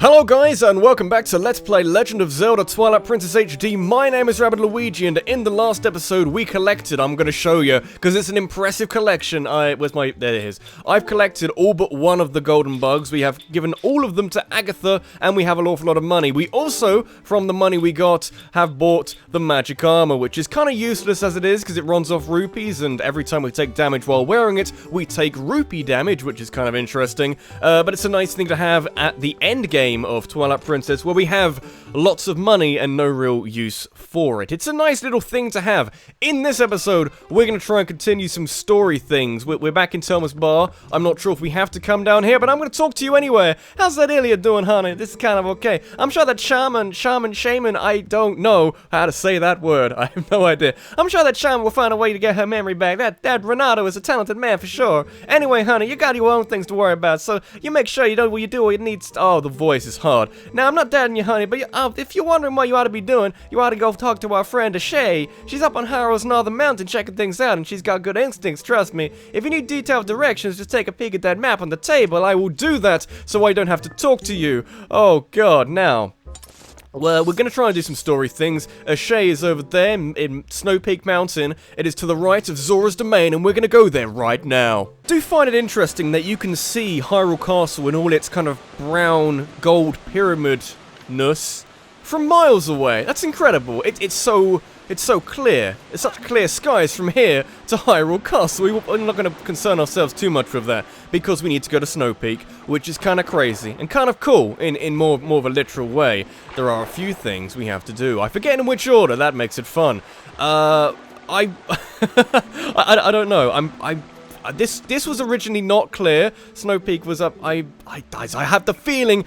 Hello guys, and welcome back to Let's Play Legend of Zelda Twilight Princess HD. My name is Rabbidluigi, and in the last episode we collected, I'm gonna show you, because it's an impressive collection. There it is. I've collected all but one of the golden bugs. We have given all of them to Agatha, and we have an awful lot of money. We also, from the money we got, have bought the magic armor, which is kind of useless as it is, because it runs off rupees, and every time we take damage while wearing it, we take rupee damage, which is kind of interesting. But it's a nice thing to have at the end game of Twilight Princess, where we have lots of money and no real use for it. It's a nice little thing to have. In this episode, we're going to try and continue some story things. We're back in Thomas Bar. I'm not sure if we have to come down here, but I'm going to talk to you anyway. How's that Ilya doing, honey? This is kind of okay. I'm sure that shaman, I don't know how to say that word. I have no idea. I'm sure that shaman will find a way to get her memory back. That Renato is a talented man for sure. Anyway, honey, you got your own things to worry about, so you make sure you know what you do, what you need. Oh, the voice is hard. Now, I'm not dadding you, honey, but if you're wondering what you ought to be doing, you ought to go talk to our friend Ashei. She's up on Harrow's Northern Mountain checking things out, and she's got good instincts, trust me. If you need detailed directions, just take a peek at that map on the table. I will do that, so I don't have to talk to you. Oh, God, now. Well, we're going to try and do some story things. Ashei is over there in Snowpeak Mountain. It is to the right of Zora's domain, and we're going to go there right now. Do find it interesting that you can see Hyrule Castle in all its kind of brown gold pyramid-ness from miles away. That's incredible. It's so clear. It's such clear skies from here to Hyrule Castle. We're not going to concern ourselves too much with that, because we need to go to Snowpeak, which is kind of crazy and kind of cool in more of a literal way. There are a few things we have to do. I forget in which order. That makes it fun. I don't know. This was originally not clear. Snowpeak was up. I have the feeling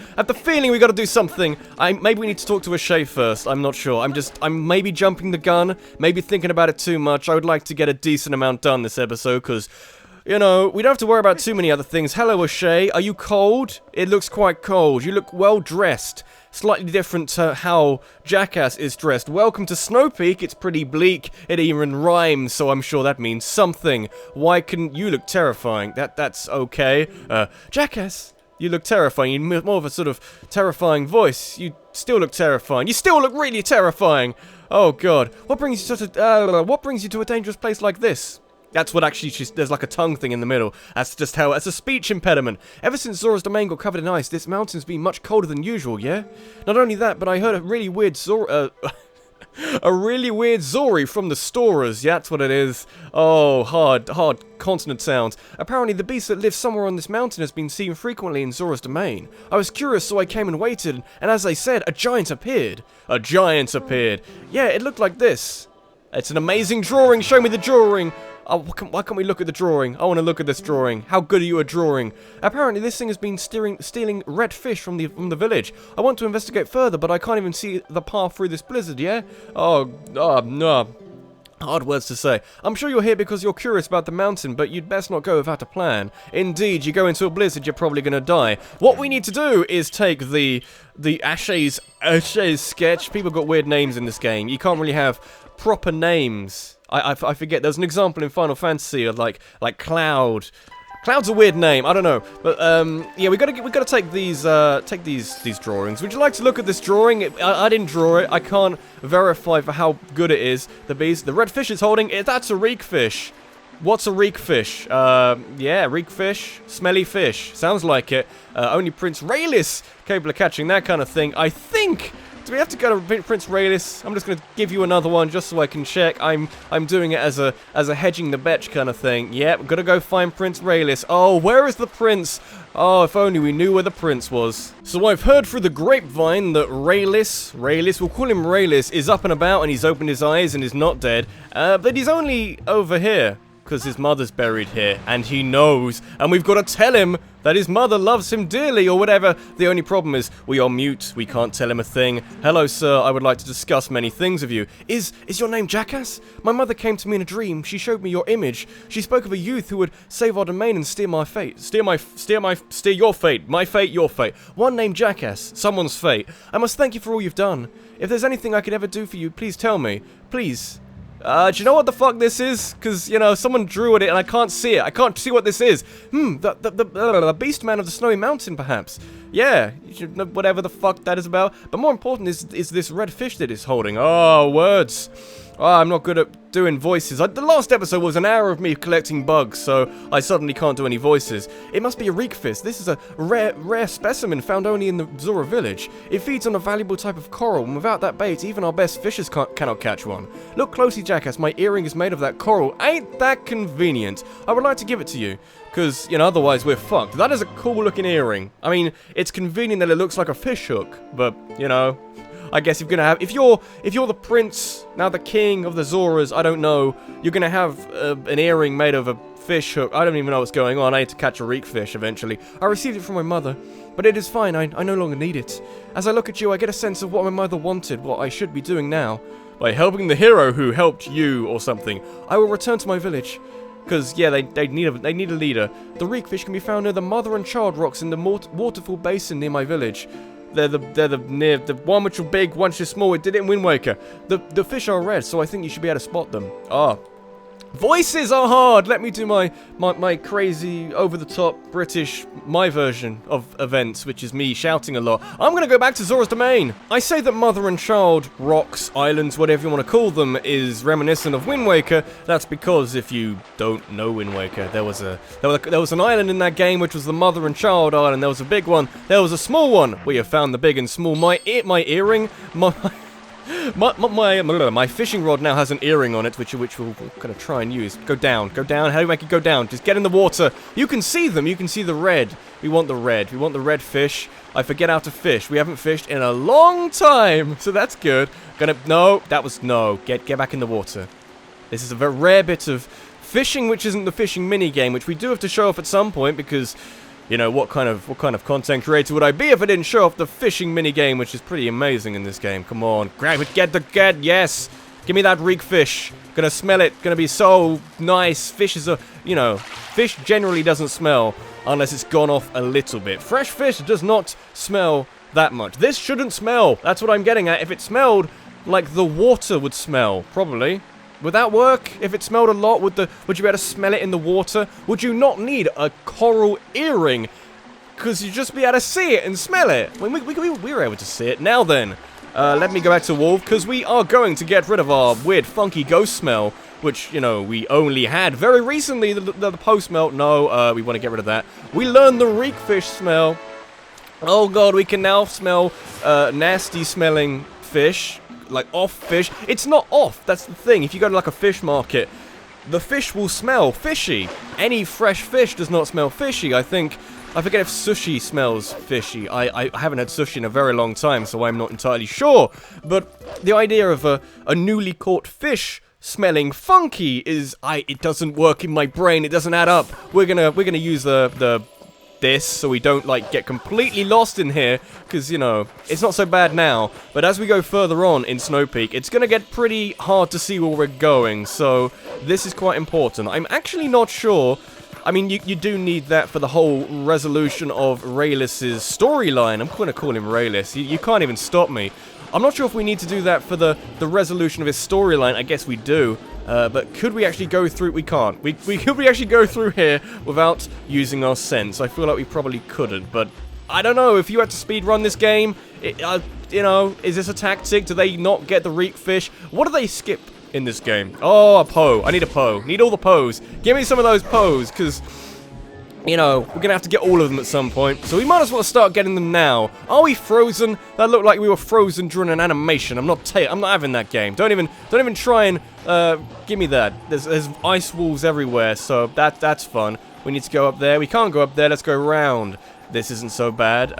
we got to do something. Maybe we need to talk to Ashei first. I'm not sure. I'm maybe jumping the gun. Maybe thinking about it too much. I would like to get a decent amount done this episode, because, you know, we don't have to worry about too many other things. Hello, Ashei. Are you cold? It looks quite cold. You look well dressed. Slightly different to how Jackass is dressed. Welcome to Snowpeak. It's pretty bleak. It even rhymes, so I'm sure that means something. Why can you look terrifying? That's okay. Jackass, you look terrifying. You more of a sort of terrifying voice. You still look terrifying. You still look really terrifying. Oh God, what brings you to a dangerous place like this? That's what actually there's like a tongue thing in the middle. That's just how, it's a speech impediment. Ever since Zora's domain got covered in ice, this mountain's been much colder than usual, yeah? Not only that, but I heard a really weird a really weird Zori from the Storers. Yeah, that's what it is. Oh, hard consonant sounds. Apparently the beast that lives somewhere on this mountain has been seen frequently in Zora's domain. I was curious, so I came and waited, and as they said, a giant appeared. A giant appeared. Yeah, it looked like this. It's an amazing drawing. Show me the drawing. Oh, why can't we look at the drawing? I want to look at this drawing. How good are you at drawing? Apparently, this thing has been stealing red fish from the village. I want to investigate further, but I can't even see the path through this blizzard, yeah? Oh, no. Hard words to say. I'm sure you're here because you're curious about the mountain, but you'd best not go without a plan. Indeed, you go into a blizzard, you're probably going to die. What we need to do is take the Ashei's sketch. People got weird names in this game. You can't really have proper names. I forget. There's an example in Final Fantasy of like Cloud. Cloud's a weird name. I don't know, but yeah, we gotta take these drawings. Would you like to look at this drawing? I didn't draw it. I can't verify for how good it is. The beast, the red fish is holding it. That's a reek fish. What's a reek fish? Yeah, reek fish, smelly fish. Sounds like it. Only Prince Raylis capable of catching that kind of thing. I think. Do we have to go to Prince Raylis? I'm just going to give you another one just so I can check. I'm doing it as a hedging the bet kind of thing. Yep, we're going to go find Prince Raylis. Oh, where is the prince? Oh, if only we knew where the prince was. So I've heard through the grapevine that Raylis, we'll call him Raylis, is up and about, and he's opened his eyes and is not dead. But he's only over here, because his mother's buried here, and he knows, and we've got to tell him that his mother loves him dearly, or whatever. The only problem is, we are mute, we can't tell him a thing. Hello, sir, I would like to discuss many things with you. Is your name Jackass? My mother came to me in a dream, she showed me your image. She spoke of a youth who would save our domain and steer my fate. Steer your fate. My fate, your fate. One named Jackass, someone's fate. I must thank you for all you've done. If there's anything I could ever do for you, please tell me. Please. Do you know what the fuck this is? Because, you know, someone drew at it and I can't see it. I can't see what this is. The beast man of the snowy mountain, perhaps. Yeah, you should know whatever the fuck that is about. But more important is this red fish that it's holding. Oh, words. Oh, I'm not good at doing voices. The last episode was an hour of me collecting bugs, so I suddenly can't do any voices. It must be a reek fish. This is a rare specimen found only in the Zora village. It feeds on a valuable type of coral, and without that bait, even our best fishers cannot catch one. Look closely, Jackass. My earring is made of that coral. Ain't that convenient? I would like to give it to you, because, you know, otherwise we're fucked. That is a cool-looking earring. I mean, it's convenient that it looks like a fish hook, but, you know, I guess you're gonna have, if you're the prince, now the king of the Zoras, I don't know, you're gonna have an earring made of a fish hook. I don't even know what's going on. I need to catch a reek fish eventually. I received it from my mother, but it is fine. I no longer need it. As I look at you, I get a sense of what my mother wanted, what I should be doing now. By helping the hero who helped you or something, I will return to my village. Because, yeah, they need a leader. The reek fish can be found near the mother and child rocks in the waterfall basin near my village. They're the one which is big, one which is small. It did it in Wind Waker. The fish are red, so I think you should be able to spot them. Ah. Voices are hard! Let me do my crazy, over-the-top, British, my version of events, which is me shouting a lot. I'm gonna go back to Zora's Domain! I say that Mother and Child, rocks, islands, whatever you want to call them, is reminiscent of Wind Waker. That's because, if you don't know Wind Waker, there was an island in that game which was the Mother and Child island. There was a big one, there was a small one. We have found the big and small. My earring, my fishing rod now has an earring on it, which we'll gonna try and use. Go down. How do you make it go down? Just get in the water. You can see them. You can see the red. We want the red. We want the red fish. I forget how to fish. We haven't fished in a long time, so that's good. No. Get back in the water. This is a very rare bit of fishing, which isn't the fishing mini game, which we do have to show off at some point because, you know, what kind of content creator would I be if I didn't show off the fishing minigame, which is pretty amazing in this game. Come on, grab it, yes! Give me that reek fish. Gonna smell it, gonna be so nice. Fish generally doesn't smell unless it's gone off a little bit. Fresh fish does not smell that much. This shouldn't smell, that's what I'm getting at. If it smelled like the water would smell, probably. Would that work? If it smelled a lot, would you be able to smell it in the water? Would you not need a coral earring? Because you'd just be able to see it and smell it. We were able to see it. Now then, let me go back to Wolf, because we are going to get rid of our weird, funky ghost smell, which, you know, we only had very recently, the post-smell. No, we want to get rid of that. We learned the reek fish smell. Oh god, we can now smell nasty-smelling fish. Like off fish. It's not off, that's the thing. If you go to like a fish market, the fish will smell fishy. Any fresh fish does not smell fishy. I forget if sushi smells fishy. I haven't had sushi in a very long time, so I'm not entirely sure. But the idea of a newly caught fish smelling funky it doesn't work in my brain. It doesn't add up. We're gonna use this so we don't like get completely lost in here, because, you know, it's not so bad now, but as we go further on in Snowpeak, it's gonna get pretty hard to see where we're going, so this is quite important. I'm actually not sure. I mean, you do need that for the whole resolution of Raylis's storyline. I'm gonna call him Raylis. You can't even stop me. I'm not sure if we need to do that for the resolution of his storyline. I guess we do. But could we actually go through? We can't. Could we actually go through here without using our sense? I feel like we probably couldn't, but I don't know. If you had to speedrun this game, you know, is this a tactic? Do they not get the reek fish? What do they skip in this game? Oh, a Poe. I need a Poe. Need all the Poes. Give me some of those Poes, because, you know, we're gonna have to get all of them at some point, so we might as well start getting them now. Are we frozen? That looked like we were frozen during an animation. I'm not having that game. Don't even try and give me that. There's ice walls everywhere, so that's fun. We need to go up there. We can't go up there. Let's go around. This isn't so bad.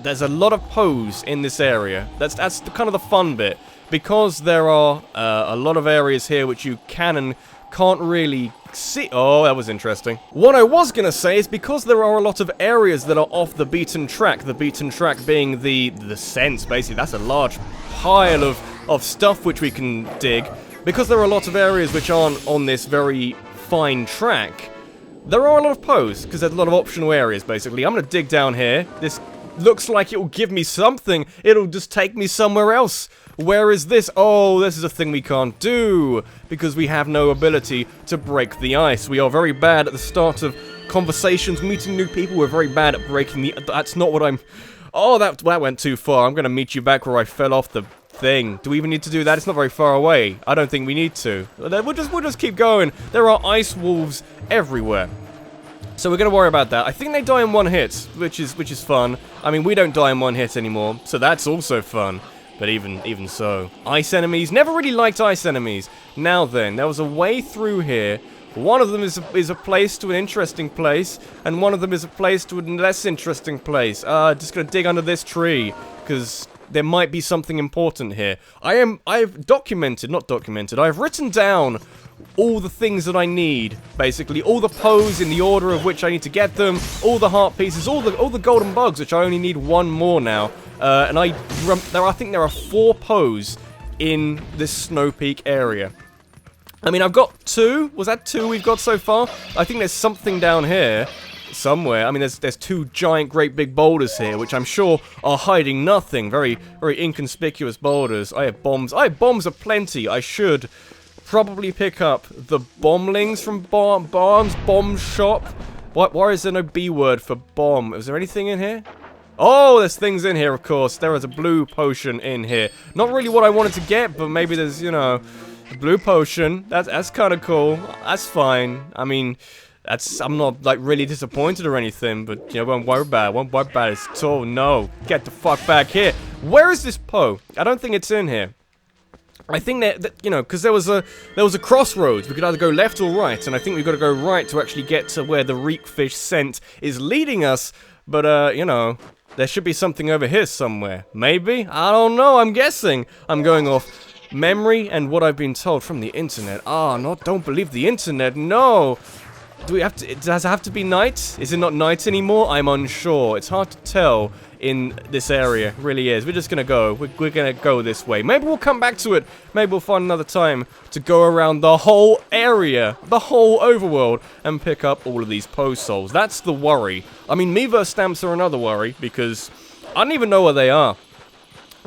There's a lot of Poes in this area. That's kind of the fun bit, because there are a lot of areas here which you can and can't really see. Oh, that was interesting. What I was gonna say is, because there are a lot of areas that are off the beaten track being the sense, basically. That's a large pile of stuff which we can dig. Because there are a lot of areas which aren't on this very fine track, there are a lot of Poes, because there's a lot of optional areas, basically. I'm gonna dig down here. This looks like it will give me something. It'll just take me somewhere else. Where is this? Oh, this is a thing we can't do, because we have no ability to break the ice. We are very bad at the start of conversations, meeting new people. We're very bad at breaking the... That's not what I'm... Oh, that went too far. I'm gonna meet you back where I fell off the thing. Do we even need to do that? It's not very far away. I don't think we need to. We'll just keep going. There are ice wolves everywhere. So we're gonna worry about that. I think they die in one hit, which is fun. I mean, we don't die in one hit anymore, so that's also fun. But even so, ice enemies. Never really liked ice enemies. Now then, there was a way through here. One of them is a place to an interesting place, and one of them is a place to a less interesting place. Just gonna dig under this tree, because there might be something important here. I've documented, not documented, I've written down all the things that I need, basically. All the Poes in the order of which I need to get them, all the heart pieces, all the golden bugs, which I only need one more now. And I think there are 4 Poes in this Snowpeak area. I mean, I've got 2. Was that 2 we've got so far? I think there's something down here somewhere. I mean, there's 2 giant, great big boulders here, which I'm sure are hiding nothing. Very, very inconspicuous boulders. I have bombs. I have bombs aplenty. I should probably pick up the bomblings from Barnes Bomb Shop. Why is there no B word for bomb? Is there anything in here? Oh, there's things in here, of course. There is a blue potion in here. Not really what I wanted to get, but maybe there's, you know, a blue potion. That's kind of cool. That's fine. I mean, I'm not, like, really disappointed or anything, but, you know, won't worry about it. Won't worry about it at all. No. Get the fuck back here. Where is this Poe? I don't think it's in here. I think that you know, because there was a crossroads. We could either go left or right, and I think we've got to go right to actually get to where the reek fish scent is leading us. But, you know, there should be something over here somewhere. Maybe? I don't know. I'm guessing. I'm going off memory and what I've been told from the internet. Don't believe the internet. No. Do we have to? Does it have to be night? Is it not night anymore? I'm unsure. It's hard to tell in this area. It really is. We're just gonna go. We're gonna go this way. Maybe we'll come back to it. Maybe we'll find another time to go around the whole area, the whole overworld, and pick up all of these Poe souls. That's the worry. I mean, Miiverse stamps are another worry, because I don't even know where they are.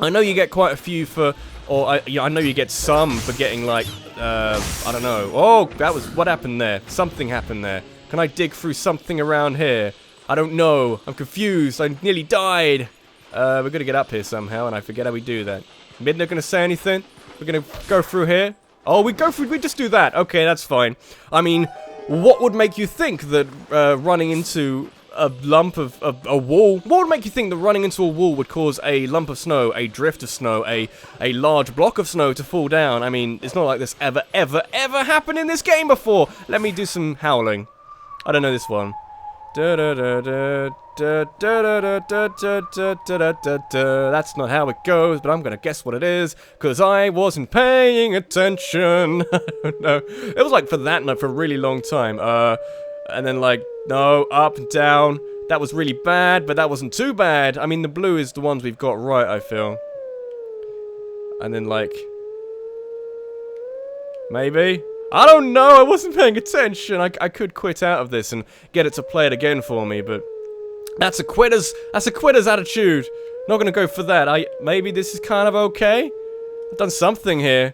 I know you get quite a few for... Or, I know you get some for getting, like, I don't know. Oh, what happened there? Something happened there. Can I dig through something around here? I don't know. I'm confused. I nearly died. We're gonna get up here somehow, and I forget how we do that. Midna gonna say anything? We're gonna go through here? Oh, we just do that. Okay, that's fine. I mean, what would make you think that, running into a lump of a wall. What would make you think that running into a wall would cause a lump of snow, a drift of snow, a large block of snow to fall down? I mean, it's not like this ever happened in this game before. Let me do some howling. I don't know this one. That's not how it goes, but I'm gonna guess what it is, because I wasn't paying attention. No, it was like for that note for a really long time. And then like, no, up and down. That was really bad, but that wasn't too bad. I mean, the blue is the ones we've got right, I feel. And then like, maybe? I don't know, I wasn't paying attention. I could quit out of this and get it to play it again for me, but that's a quitter's attitude. Not gonna go for that. Maybe this is kind of okay. I've done something here.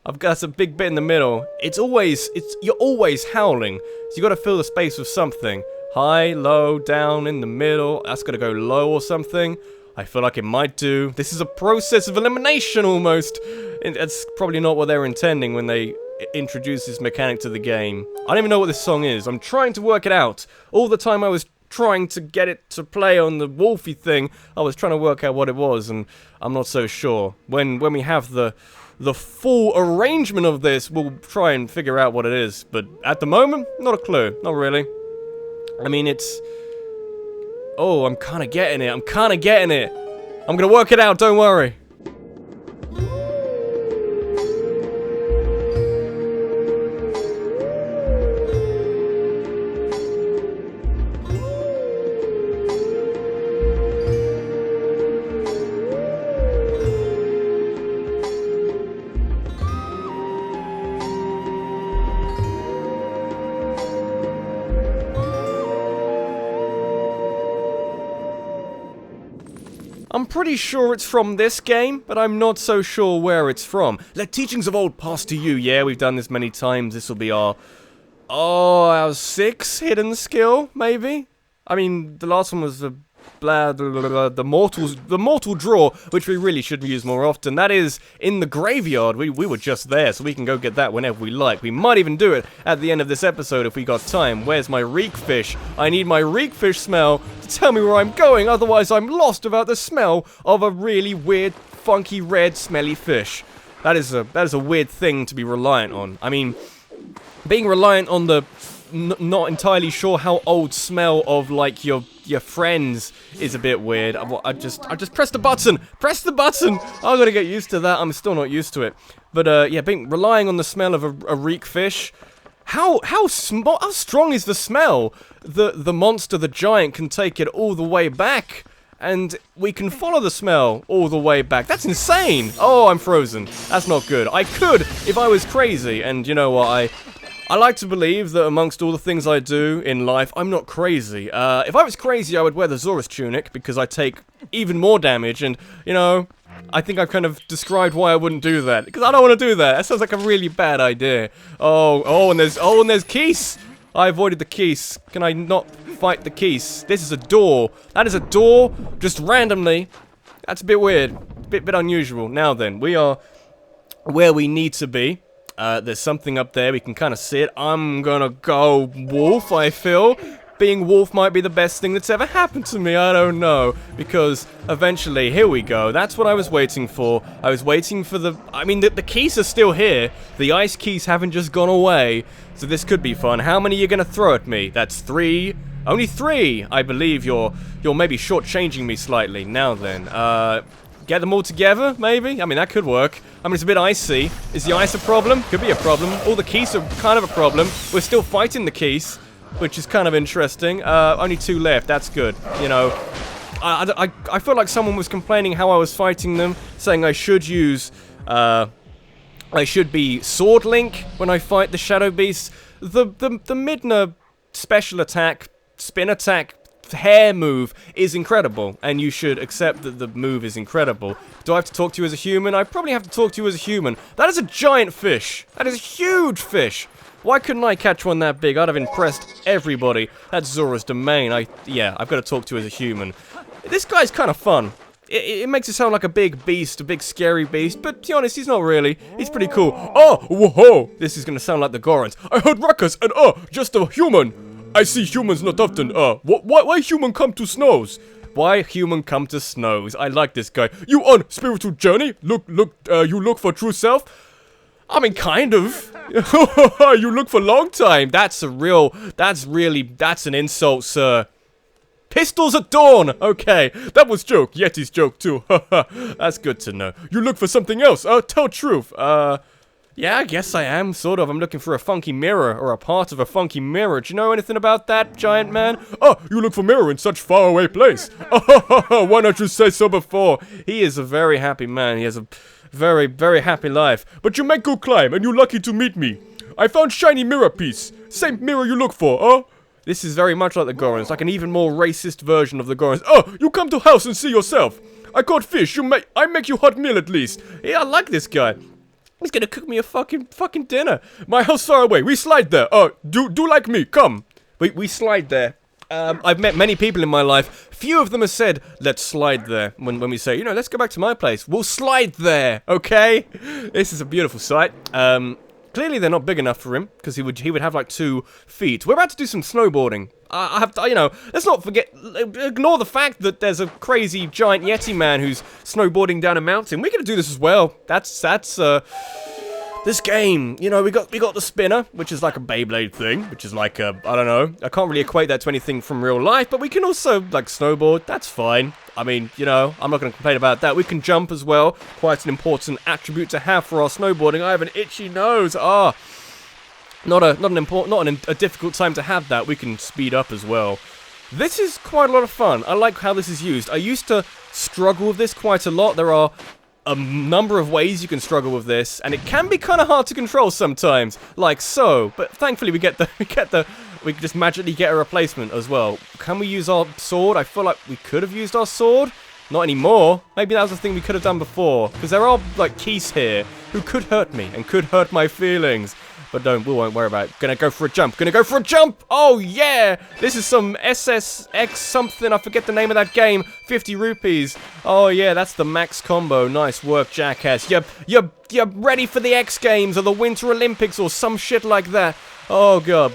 I've got a big bit in the middle. You're always howling. So you gotta fill the space with something. High, low, down, in the middle. That's gotta go low or something. I feel like it might do. This is a process of elimination almost. It's probably not what they were intending when they introduced this mechanic to the game. I don't even know what this song is. I'm trying to work it out. All the time I was trying to get it to play on the Wolfie thing, I was trying to work out what it was, and I'm not so sure. When we have the full arrangement of this, we'll try and figure out what it is. But at the moment, not a clue. Not really. I mean, it's... Oh, I'm kind of getting it. I'm gonna work it out, don't worry. I'm pretty sure it's from this game, but I'm not so sure where it's from. Let teachings of old pass to you. Yeah, we've done this many times. This will be our Oh, I was 6 hidden skill, maybe? I mean, the last one was the mortal draw, which we really should use more often. That is in the graveyard. We were just there, so we can go get that whenever we like. We might even do it at the end of this episode if we got time. Where's my reek fish? I need my reek fish smell to tell me where I'm going, otherwise I'm lost without the smell of a really weird, funky, red, smelly fish. That is a weird thing to be reliant on. I mean, being reliant on the not entirely sure how old smell of like your friends is a bit weird. I just pressed the button. Press the button. I'm gonna get used to that. I'm still not used to it. But yeah, relying on the smell of a reek fish. How strong is the smell? The monster, the giant, can take it all the way back. And we can follow the smell all the way back. That's insane! Oh, I'm frozen. That's not good. I could if I was crazy. And you know what? I like to believe that amongst all the things I do in life, I'm not crazy. If I was crazy, I would wear the Zorus tunic, because I take even more damage, and, you know, I think I've kind of described why I wouldn't do that. Because I don't want to do that. That sounds like a really bad idea. And there's keys! I avoided the keys. Can I not fight the keys? This is a door. That is a door, just randomly. That's a bit weird. A bit unusual. Now then, we are where we need to be. There's something up there, we can kind of see it. I'm gonna go wolf, I feel. Being wolf might be the best thing that's ever happened to me, I don't know. Because, eventually, here we go. That's what I was waiting for. I was waiting for the keys are still here. The ice keys haven't just gone away. So this could be fun. How many are you gonna throw at me? That's 3. Only 3! I believe you're maybe shortchanging me slightly. Now then, get them all together, maybe? I mean, that could work. I mean, it's a bit icy. Is the ice a problem? Could be a problem. All the keys are kind of a problem. We're still fighting the keys, which is kind of interesting. Only 2 left. That's good. You know, I felt like someone was complaining how I was fighting them, saying I should use, I should be Sword Link when I fight the Shadow Beasts. The Midna special attack, spin attack, hair move is incredible, and you should accept that the move is incredible. Do I have to talk to you as a human? I probably have to talk to you as a human. That is a giant fish. That is a huge fish. Why couldn't I catch one that big? I'd have impressed everybody. That's Zora's domain. Yeah, I've got to talk to you as a human. This guy's kind of fun. It makes it sound like a big beast, a big scary beast, but to be honest, he's not really. He's pretty cool. Oh, whoa! This is gonna sound like the Gorons. I heard ruckus, and just a human. I see humans not often. Why human come to snows? Why human come to snows? I like this guy. You on spiritual journey? You look for true self? I mean, kind of. You look for long time. That's an insult, sir. Pistols at dawn! Okay, that was joke. Yeti's joke, too. That's good to know. You look for something else. Tell truth. Yeah, I guess I am, sort of. I'm looking for a funky mirror, or a part of a funky mirror. Do you know anything about that, giant man? Oh, you look for mirror in such faraway place. Why not you say so before? He is a very happy man. He has a very, very happy life. But you make good climb, and you're lucky to meet me. I found shiny mirror piece. Same mirror you look for, This is very much like the Gorons, like an even more racist version of the Gorons. You come to house and see yourself. I caught fish. I make you hot meal at least. Yeah, I like this guy. He's gonna cook me a fucking dinner. My house far away. We slide there. Do like me. Come. We slide there. I've met many people in my life. Few of them have said, let's slide there. When we say, you know, let's go back to my place. We'll slide there, okay? This is a beautiful sight. Clearly they're not big enough for him, because he would have like 2 feet. We're about to do some snowboarding. I have to, you know, let's not ignore the fact that there's a crazy giant Yeti man who's snowboarding down a mountain. We're gonna do this as well. That's this game. You know, we got the spinner, which is like a Beyblade thing, which is like I don't know. I can't really equate that to anything from real life, but we can also like snowboard. That's fine. I mean, you know, I'm not going to complain about that. We can jump as well. Quite an important attribute to have for our snowboarding. I have an itchy nose. Not a difficult time to have that. We can speed up as well. This is quite a lot of fun. I like how this is used. I used to struggle with this quite a lot. There are a number of ways you can struggle with this, and it can be kind of hard to control sometimes, like so. But thankfully, we can just magically get a replacement as well. Can we use our sword? I feel like we could have used our sword. Not anymore. Maybe that was the thing we could have done before, because there are like keys here who could hurt me and could hurt my feelings. But we won't worry about it. Gonna go for a jump. Gonna go for a jump! Oh, yeah! This is some SSX something. I forget the name of that game. 50 rupees. Oh, yeah, that's the max combo. Nice work, Jackass. You're ready for the X Games or the Winter Olympics or some shit like that. Oh, God.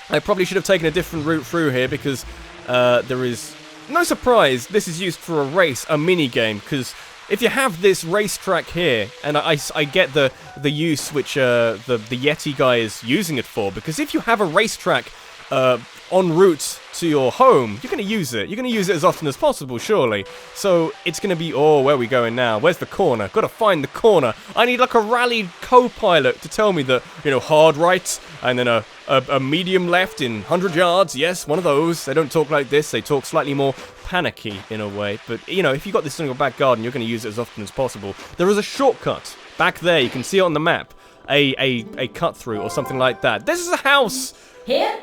I probably should have taken a different route through here because there is no surprise this is used for a race, a mini game, because if you have this racetrack here, and I get the use which the Yeti guy is using it for, because if you have a racetrack en route to your home, you're going to use it. You're going to use it as often as possible, surely. So it's going to be, oh, where are we going now? Where's the corner? Got to find the corner. I need like a rally co-pilot to tell me that, you know, hard right, and then a medium left in 100 yards. Yes, one of those. They don't talk like this. They talk slightly more panicky in a way. But, you know, if you've got this in your back garden, you're going to use it as often as possible. There is a shortcut back there. You can see it on the map. A cut through or something like that. This is a house. Here?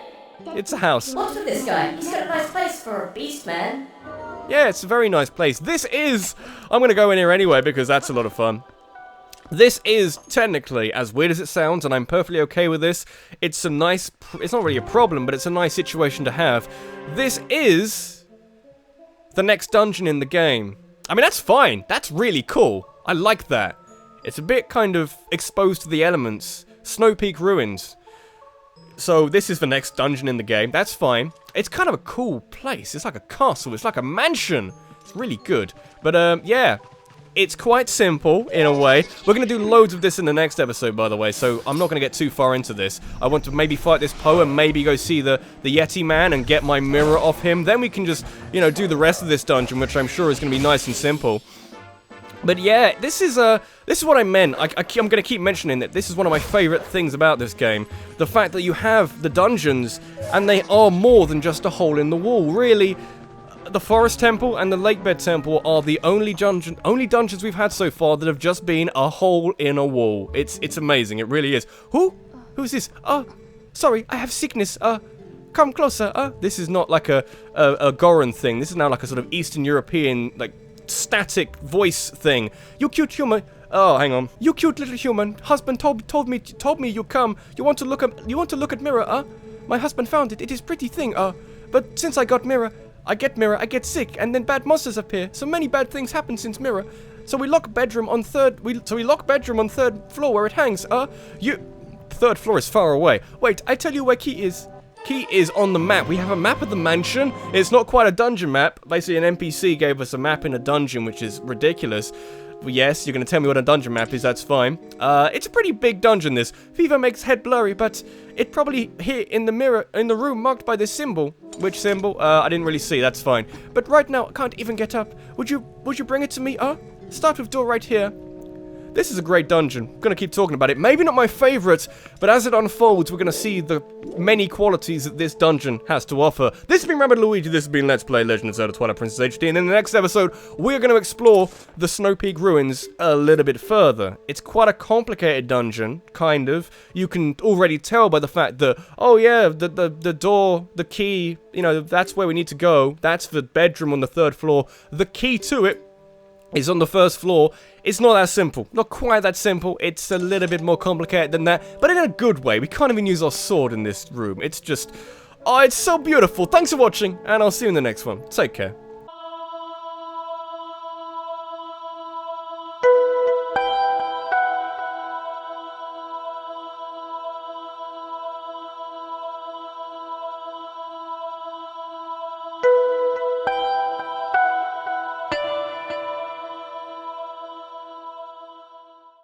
It's a house. What's with this guy? He's got a nice place for a beast, man. Yeah, it's a very nice place. This is... I'm going to go in here anyway because that's a lot of fun. This is technically, as weird as it sounds, and I'm perfectly okay with this, it's a nice... It's not really a problem, but it's a nice situation to have. This is the next dungeon in the game. I mean, that's fine. That's really cool. I like that. It's a bit kind of exposed to the elements. Snowpeak Ruins. So this is the next dungeon in the game. That's fine. It's kind of a cool place. It's like a castle. It's like a mansion. It's really good. But, yeah. It's quite simple, in a way. We're going to do loads of this in the next episode, by the way, so I'm not going to get too far into this. I want to maybe fight this Poe and maybe go see the Yeti man and get my mirror off him. Then we can just, you know, do the rest of this dungeon, which I'm sure is going to be nice and simple. But yeah, this is what I meant. I'm going to keep mentioning that this is one of my favorite things about this game. The fact that you have the dungeons, and they are more than just a hole in the wall. Really, the Forest Temple and the Lakebed Temple are the only dungeons we've had so far that have just been a hole in a wall. It's amazing. It really is. Who's this? Sorry, I have sickness. Come closer. This is not like a Goran thing. This is now like a sort of Eastern European, like, static voice thing. You cute human. Oh, hang on. You cute little human. Husband told me you come. You want to look at mirror, My husband found it. It is pretty thing, But since I got mirror, I get sick, and then bad monsters appear. So many bad things happen since mirror. So we lock bedroom on third floor where it hangs. Third floor is far away. Wait, I tell you where key is. Key is on the map. We have a map of the mansion. It's not quite a dungeon map. Basically, an NPC gave us a map in a dungeon, which is ridiculous. But yes, you're going to tell me what a dungeon map is, that's fine. It's a pretty big dungeon, this. Fever makes head blurry, but it probably here in the mirror, in the room marked by this symbol. Which symbol? I didn't really see, that's fine. But right now, I can't even get up. Would you bring it to me, Start with door right here. This is a great dungeon. I'm going to keep talking about it. Maybe not my favorite, but as it unfolds, we're going to see the many qualities that this dungeon has to offer. This has been Rabbidluigi. This has been Let's Play Legend of Zelda Twilight Princess HD. And in the next episode, we're going to explore the Snowpeak Ruins a little bit further. It's quite a complicated dungeon, kind of. You can already tell by the fact that, oh yeah, the door, the key, you know, that's where we need to go. That's the bedroom on the 3rd floor. The key to it is on the 1st floor. It's not that simple. Not quite that simple. It's a little bit more complicated than that, but in a good way. We can't even use our sword in this room. It's just... oh, it's so beautiful. Thanks for watching, and I'll see you in the next one. Take care.